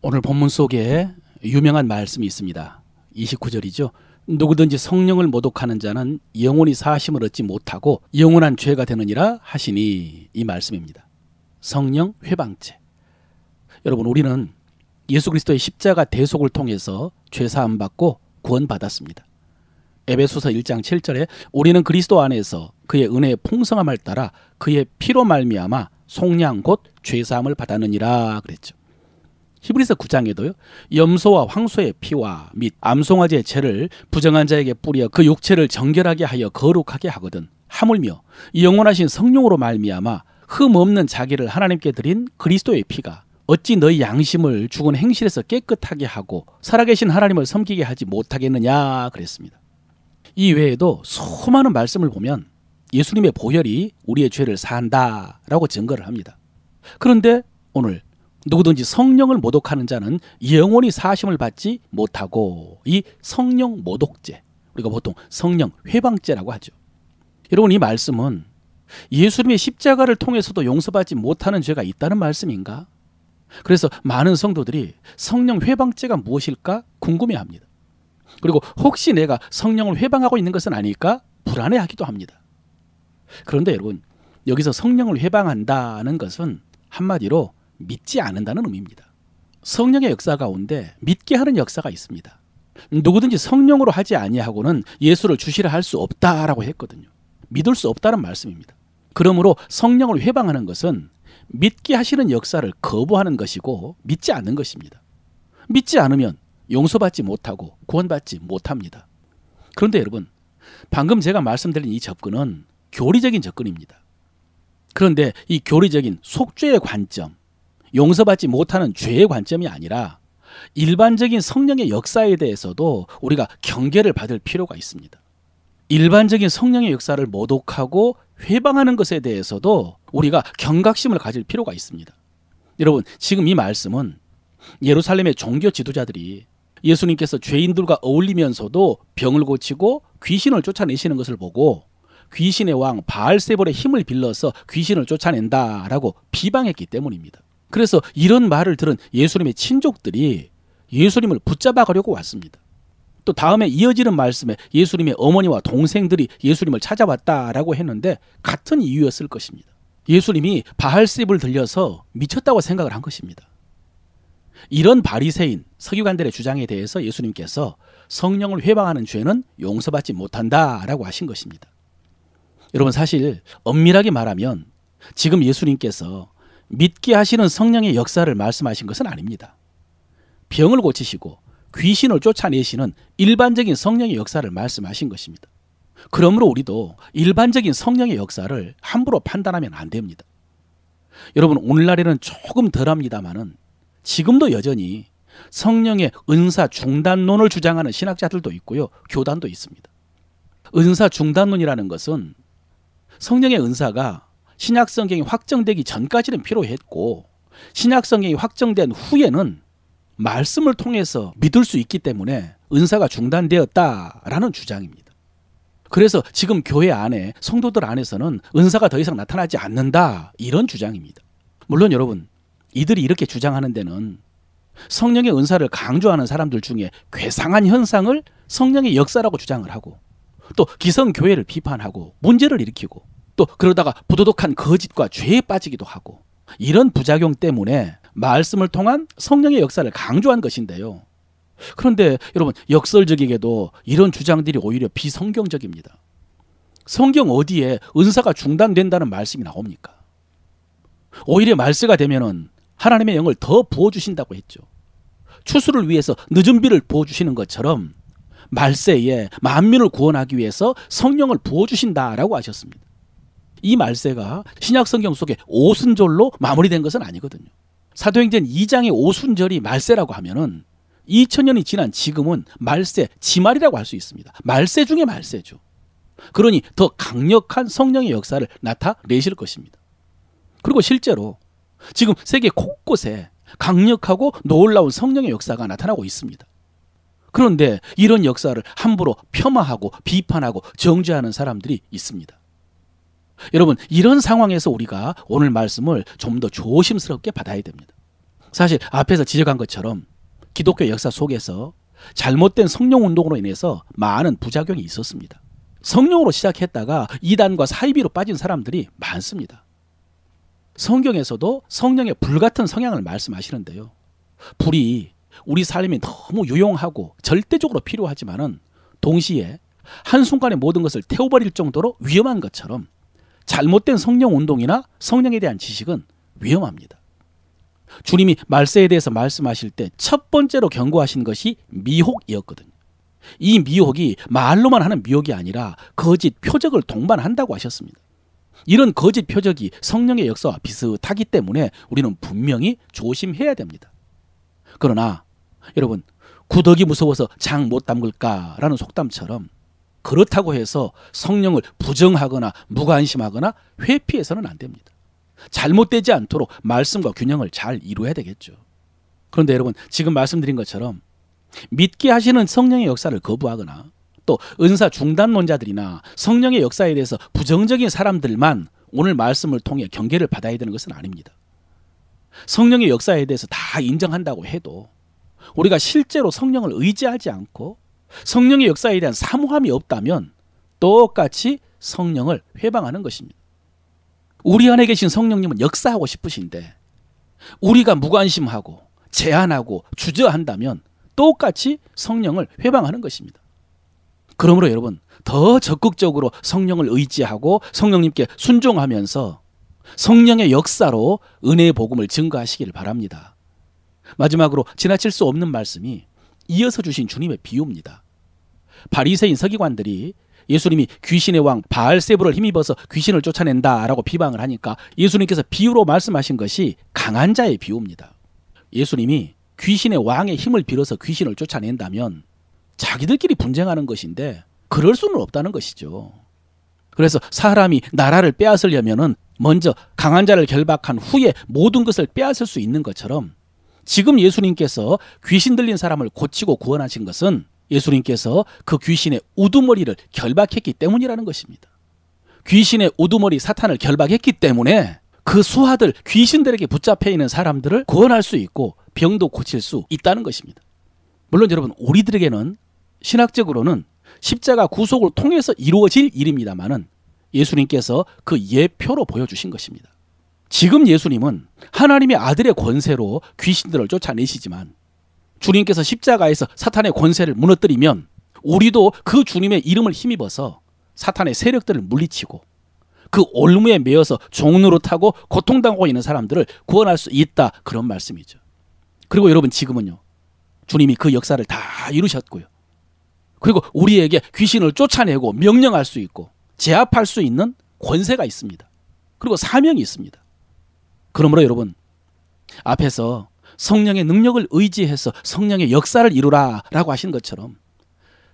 오늘 본문 속에 유명한 말씀이 있습니다. 29절이죠. 누구든지 성령을 모독하는 자는 영원히 사하심을 얻지 못하고 영원한 죄가 되느니라 하시니, 이 말씀입니다. 성령 회방죄. 여러분, 우리는 예수 그리스도의 십자가 대속을 통해서 죄사함 받고 구원받았습니다. 에베소서 1장 7절에 우리는 그리스도 안에서 그의 은혜의 풍성함을 따라 그의 피로 말미암아 속량 곧 죄사함을 받았느니라 그랬죠. 히브리서 9장에도요. 염소와 황소의 피와 및 암송아지의 죄를 부정한 자에게 뿌려 그 육체를 정결하게 하여 거룩하게 하거든 하물며 영원하신 성령으로 말미암아 흠 없는 자기를 하나님께 드린 그리스도의 피가 어찌 너희 양심을 죽은 행실에서 깨끗하게 하고 살아계신 하나님을 섬기게 하지 못하겠느냐 그랬습니다. 이 외에도 수많은 말씀을 보면 예수님의 보혈이 우리의 죄를 사한다라고 증거를 합니다. 그런데 오늘 누구든지 성령을 모독하는 자는 영원히 사하심을 받지 못하고, 이 성령 모독죄, 우리가 보통 성령 회방죄라고 하죠. 여러분, 이 말씀은 예수님의 십자가를 통해서도 용서받지 못하는 죄가 있다는 말씀인가? 그래서 많은 성도들이 성령 회방죄가 무엇일까 궁금해합니다. 그리고 혹시 내가 성령을 회방하고 있는 것은 아닐까 불안해하기도 합니다. 그런데 여러분, 여기서 성령을 회방한다는 것은 한마디로 믿지 않는다는 의미입니다. 성령의 역사 가운데 믿게 하는 역사가 있습니다. 누구든지 성령으로 하지 아니하고는 예수를 주시라 할 수 없다라고 했거든요. 믿을 수 없다는 말씀입니다. 그러므로 성령을 회방하는 것은 믿게 하시는 역사를 거부하는 것이고 믿지 않는 것입니다. 믿지 않으면 용서받지 못하고 구원받지 못합니다. 그런데 여러분, 방금 제가 말씀드린 이 접근은 교리적인 접근입니다. 그런데 이 교리적인 속죄의 관점, 용서받지 못하는 죄의 관점이 아니라 일반적인 성령의 역사에 대해서도 우리가 경계를 받을 필요가 있습니다. 일반적인 성령의 역사를 모독하고 회방하는 것에 대해서도 우리가 경각심을 가질 필요가 있습니다. 여러분, 지금 이 말씀은 예루살렘의 종교 지도자들이 예수님께서 죄인들과 어울리면서도 병을 고치고 귀신을 쫓아내시는 것을 보고 귀신의 왕 바알세볼의 힘을 빌려서 귀신을 쫓아낸다라고 비방했기 때문입니다. 그래서 이런 말을 들은 예수님의 친족들이 예수님을 붙잡아 가려고 왔습니다. 또 다음에 이어지는 말씀에 예수님의 어머니와 동생들이 예수님을 찾아왔다라고 했는데 같은 이유였을 것입니다. 예수님이 바알세볼을 들려서 미쳤다고 생각을 한 것입니다. 이런 바리새인 서기관들의 주장에 대해서 예수님께서 성령을 회방하는 죄는 용서받지 못한다라고 하신 것입니다. 여러분, 사실 엄밀하게 말하면 지금 예수님께서 믿게 하시는 성령의 역사를 말씀하신 것은 아닙니다. 병을 고치시고 귀신을 쫓아내시는 일반적인 성령의 역사를 말씀하신 것입니다. 그러므로 우리도 일반적인 성령의 역사를 함부로 판단하면 안 됩니다. 여러분, 오늘날에는 조금 덜합니다마는 지금도 여전히 성령의 은사 중단론을 주장하는 신학자들도 있고요, 교단도 있습니다. 은사 중단론이라는 것은 성령의 은사가 신약성경이 확정되기 전까지는 필요했고 신약성경이 확정된 후에는 말씀을 통해서 믿을 수 있기 때문에 은사가 중단되었다라는 주장입니다. 그래서 지금 교회 안에 성도들 안에서는 은사가 더 이상 나타나지 않는다, 이런 주장입니다. 물론 여러분, 이들이 이렇게 주장하는 데는 성령의 은사를 강조하는 사람들 중에 괴상한 현상을 성령의 역사라고 주장을 하고 또 기성교회를 비판하고 문제를 일으키고 또 그러다가 부도덕한 거짓과 죄에 빠지기도 하고, 이런 부작용 때문에 말씀을 통한 성령의 역사를 강조한 것인데요. 그런데 여러분, 역설적이게도 이런 주장들이 오히려 비성경적입니다. 성경 어디에 은사가 중단된다는 말씀이 나옵니까? 오히려 말세가 되면은 하나님의 영을 더 부어주신다고 했죠. 추수를 위해서 늦은 비를 부어주시는 것처럼 말세에 만민을 구원하기 위해서 성령을 부어주신다라고 하셨습니다. 이 말세가 신약 성경 속에 오순절로 마무리된 것은 아니거든요. 사도행전 2장의 오순절이 말세라고 하면은 2000년이 지난 지금은 말세, 지말이라고 할 수 있습니다. 말세 중에 말세죠. 그러니 더 강력한 성령의 역사를 나타내실 것입니다. 그리고 실제로 지금 세계 곳곳에 강력하고 놀라운 성령의 역사가 나타나고 있습니다. 그런데 이런 역사를 함부로 폄하하고 비판하고 정죄하는 사람들이 있습니다. 여러분, 이런 상황에서 우리가 오늘 말씀을 좀 더 조심스럽게 받아야 됩니다. 사실 앞에서 지적한 것처럼 기독교 역사 속에서 잘못된 성령 운동으로 인해서 많은 부작용이 있었습니다. 성령으로 시작했다가 이단과 사이비로 빠진 사람들이 많습니다. 성경에서도 성령의 불 같은 성향을 말씀하시는데요. 불이 우리 삶에 너무 유용하고 절대적으로 필요하지만은 동시에 한순간에 모든 것을 태워버릴 정도로 위험한 것처럼 잘못된 성령 운동이나 성령에 대한 지식은 위험합니다. 주님이 말세에 대해서 말씀하실 때 첫 번째로 경고하신 것이 미혹이었거든요. 이 미혹이 말로만 하는 미혹이 아니라 거짓 표적을 동반한다고 하셨습니다. 이런 거짓 표적이 성령의 역사와 비슷하기 때문에 우리는 분명히 조심해야 됩니다. 그러나 여러분, 구더기 무서워서 장 못 담글까라는 속담처럼 그렇다고 해서 성령을 부정하거나 무관심하거나 회피해서는 안 됩니다. 잘못되지 않도록 말씀과 균형을 잘 이루어야 되겠죠. 그런데 여러분, 지금 말씀드린 것처럼 믿게 하시는 성령의 역사를 거부하거나 또 은사 중단론자들이나 성령의 역사에 대해서 부정적인 사람들만 오늘 말씀을 통해 경계를 받아야 되는 것은 아닙니다. 성령의 역사에 대해서 다 인정한다고 해도 우리가 실제로 성령을 의지하지 않고 성령의 역사에 대한 사모함이 없다면 똑같이 성령을 회방하는 것입니다. 우리 안에 계신 성령님은 역사하고 싶으신데 우리가 무관심하고 제한하고 주저한다면 똑같이 성령을 회방하는 것입니다. 그러므로 여러분, 더 적극적으로 성령을 의지하고 성령님께 순종하면서 성령의 역사로 은혜의 복음을 증거하시기를 바랍니다. 마지막으로 지나칠 수 없는 말씀이 이어서 주신 주님의 비유입니다. 바리새인 서기관들이 예수님이 귀신의 왕 바알세불을 힘입어서 귀신을 쫓아낸다라고 비방을 하니까 예수님께서 비유로 말씀하신 것이 강한 자의 비유입니다. 예수님이 귀신의 왕의 힘을 빌어서 귀신을 쫓아낸다면 자기들끼리 분쟁하는 것인데 그럴 수는 없다는 것이죠. 그래서 사람이 나라를 빼앗으려면은 먼저 강한 자를 결박한 후에 모든 것을 빼앗을 수 있는 것처럼 지금 예수님께서 귀신 들린 사람을 고치고 구원하신 것은 예수님께서 그 귀신의 우두머리를 결박했기 때문이라는 것입니다. 귀신의 우두머리 사탄을 결박했기 때문에 그 수하들 귀신들에게 붙잡혀 있는 사람들을 구원할 수 있고 병도 고칠 수 있다는 것입니다. 물론 여러분, 우리들에게는 신학적으로는 십자가 구속을 통해서 이루어질 일입니다만은 예수님께서 그 예표로 보여주신 것입니다. 지금 예수님은 하나님의 아들의 권세로 귀신들을 쫓아내시지만 주님께서 십자가에서 사탄의 권세를 무너뜨리면 우리도 그 주님의 이름을 힘입어서 사탄의 세력들을 물리치고 그 올무에 매여서 종노릇하고 고통당하고 있는 사람들을 구원할 수 있다, 그런 말씀이죠. 그리고 여러분, 지금은요, 주님이 그 역사를 다 이루셨고요. 그리고 우리에게 귀신을 쫓아내고 명령할 수 있고 제압할 수 있는 권세가 있습니다. 그리고 사명이 있습니다. 그러므로 여러분, 앞에서 성령의 능력을 의지해서 성령의 역사를 이루라 라고 하신 것처럼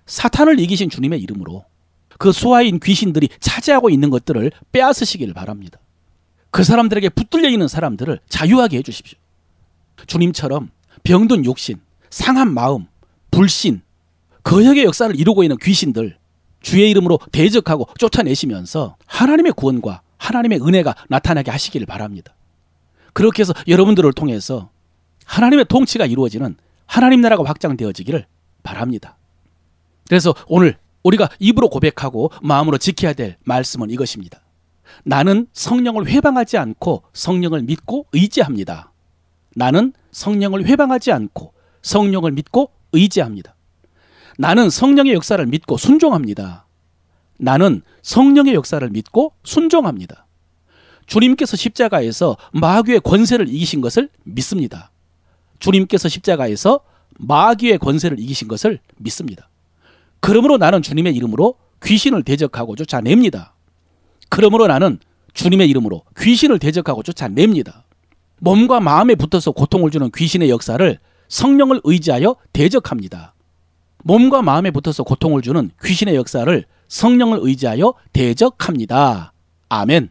사탄을 이기신 주님의 이름으로 그 수하인 귀신들이 차지하고 있는 것들을 빼앗으시길 바랍니다. 그 사람들에게 붙들려 있는 사람들을 자유하게 해주십시오. 주님처럼 병든 육신, 상한 마음, 불신, 거역의 역사를 이루고 있는 귀신들 주의 이름으로 대적하고 쫓아내시면서 하나님의 구원과 하나님의 은혜가 나타나게 하시길 바랍니다. 그렇게 해서 여러분들을 통해서 하나님의 통치가 이루어지는 하나님 나라가 확장되어지기를 바랍니다. 그래서 오늘 우리가 입으로 고백하고 마음으로 지켜야 될 말씀은 이것입니다. 나는 성령을 회방하지 않고 성령을 믿고 의지합니다. 나는 성령을 회방하지 않고 성령을 믿고 의지합니다. 나는 성령의 역사를 믿고 순종합니다. 나는 성령의 역사를 믿고 순종합니다. 주님께서 십자가에서 마귀의 권세를 이기신 것을 믿습니다. 주님께서 십자가에서 마귀의 권세를 이기신 것을 믿습니다. 그러므로 나는 주님의 이름으로 귀신을 대적하고 쫓아냅니다. 그러므로 나는 주님의 이름으로 귀신을 대적하고 쫓아냅니다. 몸과 마음에 붙어서 고통을 주는 귀신의 역사를 성령을 의지하여 대적합니다. 몸과 마음에 붙어서 고통을 주는 귀신의 역사를 성령을 의지하여 대적합니다. 아멘.